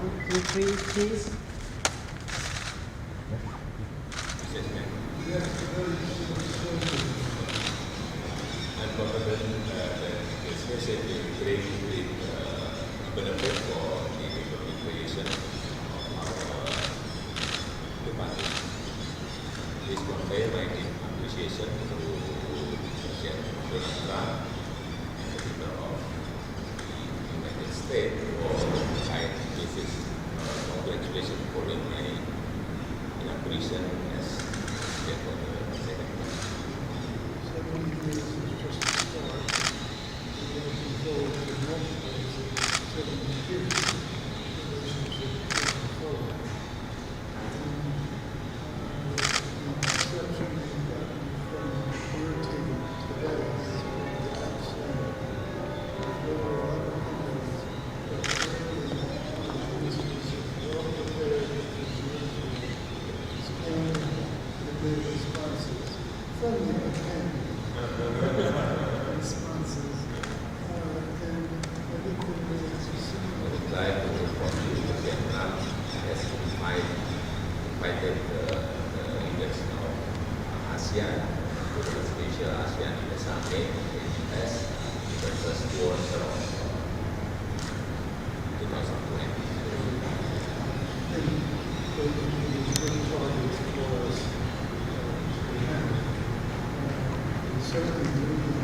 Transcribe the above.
1, 2, 3, please. I'm confident that especially great benefit for the economic creation of our department. Please convey my deep appreciation to President Donald Trump and the people of the United States for kind visit. Congratulations following my inauguration as State of the Secretary. 70 years is just the start. We're looking forward to multiple 70 years relationship moving forward. The perception we've gotten from your team today is outstanding. There were a lot of things that this is well prepared to scan the good responses from the academy. Responses. And everything that is I would like to contribute to Vietnam as invited the leaders of ASEAN to the special ASEAN in the summit as the first quarter of 2020. good targets for us. We have. Certainly,